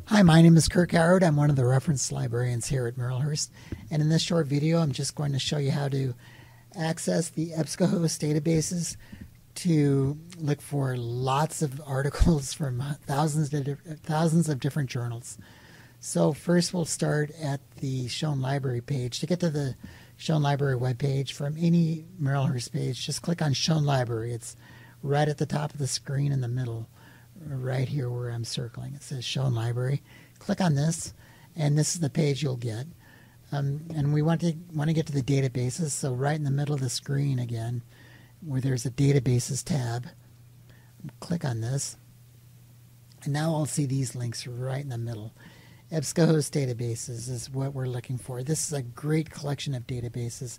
Hi, my name is Kirk Howard. I'm one of the reference librarians here at Merrillhurst. And in this short video, I'm just going to show you how to access the EBSCOhost databases to look for lots of articles from thousands of different journals. So first we'll start at the Shown Library page. To get to the Shown Library webpage from any Merrillhurst page, just click on Shown Library. It's right at the top of the screen in the middle, right here where I'm circling. It says Shown Library. Click on this, and this is the page you'll get. And we want to get to the databases, so right in the middle of the screen again, where there's a Databases tab, click on this, and now I'll see these links right in the middle. EBSCOhost databases is what we're looking for. This is a great collection of databases.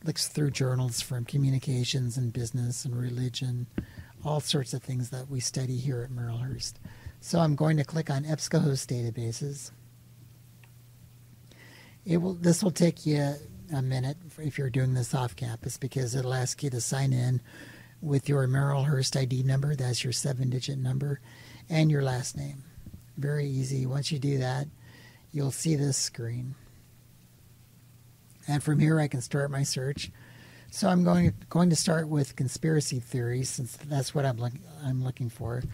Looks through journals from communications and business and religion, all sorts of things that we study here at Merrillhurst. So I'm going to click on EBSCOhost databases. This will take you a minute if you're doing this off campus, because it'll ask you to sign in with your Merrillhurst ID number. That's your 7-digit number, and your last name. Very easy. Once you do that, you'll see this screen. And from here I can start my search. So I'm going to start with conspiracy theories, since that's what I'm looking for.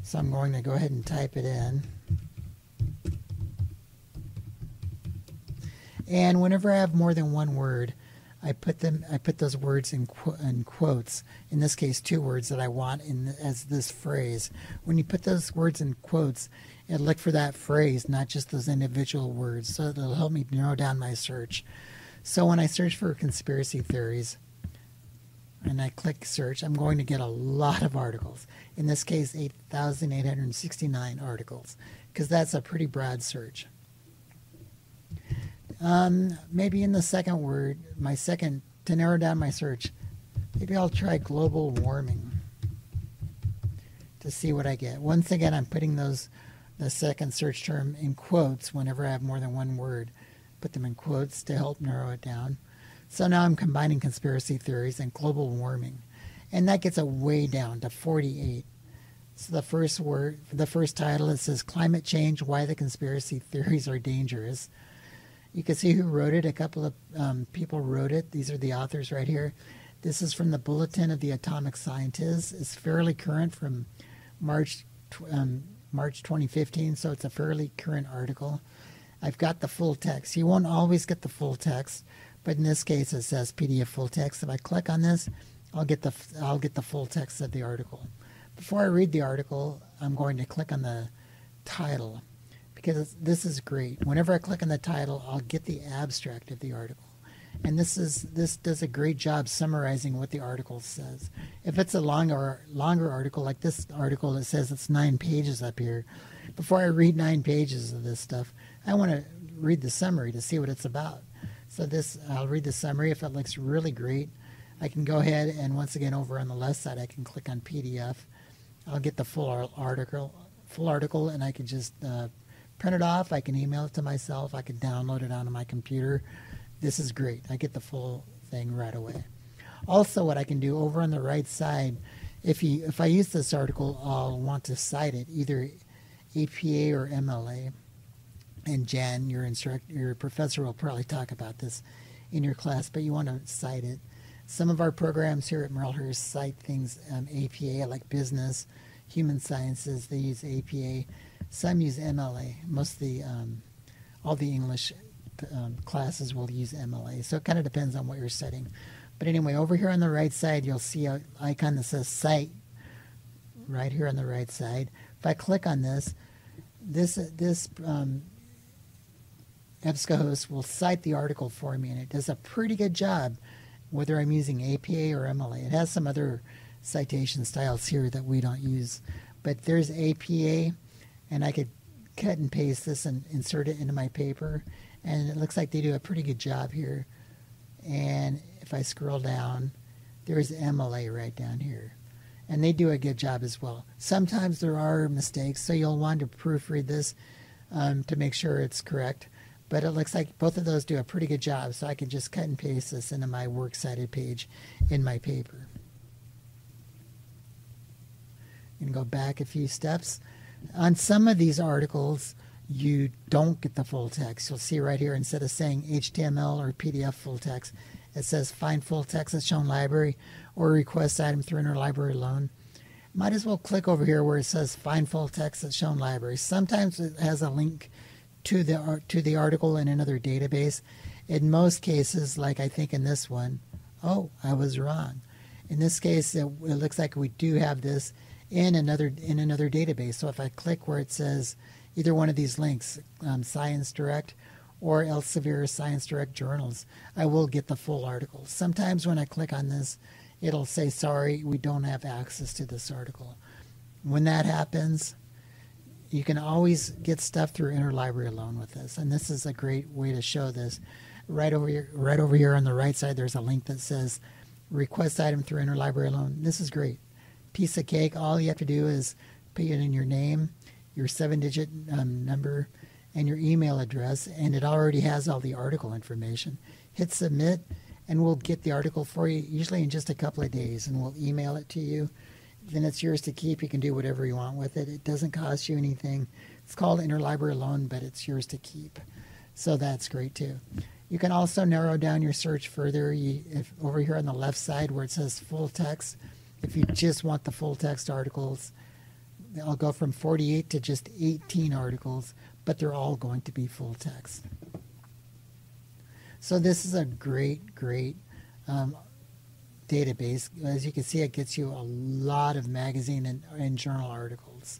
So I'm going to go ahead and type it in. And whenever I have more than one word, I put those words in quotes. In this case, 2 words that I want as this phrase. When you put those words in quotes, it'll look for that phrase, not just those individual words. So it'll help me narrow down my search. So when I search for conspiracy theories and I click search, I'm going to get a lot of articles. In this case, 8,869 articles, because that's a pretty broad search. Maybe in the second word, to narrow down my search, maybe I'll try global warming to see what I get. Once again, I'm putting the second search term in quotes whenever I have more than one word. Put them in quotes to help narrow it down. So now I'm combining conspiracy theories and global warming, and that gets it way down to 48. So the first title, it says Climate Change, Why the Conspiracy Theories Are Dangerous. You can see who wrote it. A couple of people wrote it. These are the authors right here. This is from the Bulletin of the Atomic Scientists. It's fairly current from March 2015, so it's a fairly current article. I've got the full text. You won't always get the full text, but in this case it says PDF full text. If I click on this, I'll get the full text of the article. Before I read the article, I'm going to click on the title, because this is great. Whenever I click on the title, I'll get the abstract of the article. And this does a great job summarizing what the article says. If it's a longer article, like this article that says it's 9 pages up here, before I read 9 pages of this stuff, I want to read the summary to see what it's about. So I'll read the summary. If it looks really great, I can go ahead and once again over on the left side, I can click on PDF. I'll get the full article, and I can just print it off. I can email it to myself. I can download it onto my computer. This is great. I get the full thing right away. Also, what I can do over on the right side, if I use this article, I'll want to cite it, either APA or MLA. And Jan, your professor, will probably talk about this in your class, but you want to cite it. Some of our programs here at Merrillhurst cite things APA, like business, human sciences. They use APA. Some use MLA. Most of the all the English classes will use MLA. So it kind of depends on what you're studying. But anyway, over here on the right side, you'll see an icon that says Cite right here on the right side. If I click on this EBSCOhost will cite the article for me, and it does a pretty good job whether I'm using APA or MLA. It has some other citation styles here that we don't use, but there's APA, and I could cut and paste this and insert it into my paper, and it looks like they do a pretty good job here. And if I scroll down, there's MLA right down here, and they do a good job as well. Sometimes there are mistakes, so you'll want to proofread this to make sure it's correct. But it looks like both of those do a pretty good job, so I can just cut and paste this into my works cited page in my paper. And go back a few steps. On some of these articles, you don't get the full text. You'll see right here, instead of saying HTML or PDF full text, it says find full text as shown library or request item through interlibrary loan. Might as well click over here where it says find full text as shown library. Sometimes it has a link to the article in another database. In most cases, like I think in this one, oh, I was wrong. In this case, it looks like we do have this in another database. So if I click where it says either one of these links, Science Direct or Elsevier Science Direct Journals, I will get the full article. Sometimes when I click on this, it'll say, sorry, we don't have access to this article. When that happens, you can always get stuff through interlibrary loan with this. And this is a great way to show this. Right over here on the right side, there's a link that says request item through interlibrary loan. This is great. Piece of cake. All you have to do is put in your name, your 7-digit number, and your email address, and it already has all the article information. Hit submit, and we'll get the article for you, usually in just a couple of days, and we'll email it to you. Then it's yours to keep. You can do whatever you want with it. It doesn't cost you anything. It's called interlibrary loan, but it's yours to keep. So that's great too. You can also narrow down your search further. Over here on the left side where it says full text, if you just want the full text articles, I'll go from 48 to just 18 articles, but they're all going to be full text. So this is a great database. As you can see, it gets you a lot of magazine and journal articles.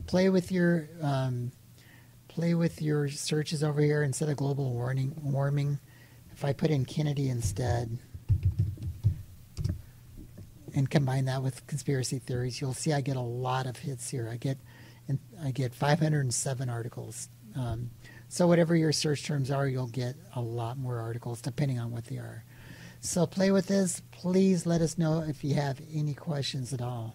Play with your searches over here. Instead of global warming, if I put in Kennedy instead and combine that with conspiracy theories, you'll see I get a lot of hits here. I get 507 articles. So whatever your search terms are, you'll get a lot more articles depending on what they are. So play with this. Please let us know if you have any questions at all.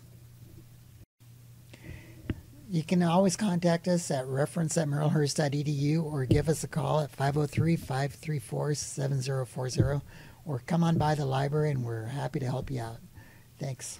You can always contact us at reference@merrillhurst.edu or give us a call at 503-534-7040 or come on by the library and we're happy to help you out. Thanks.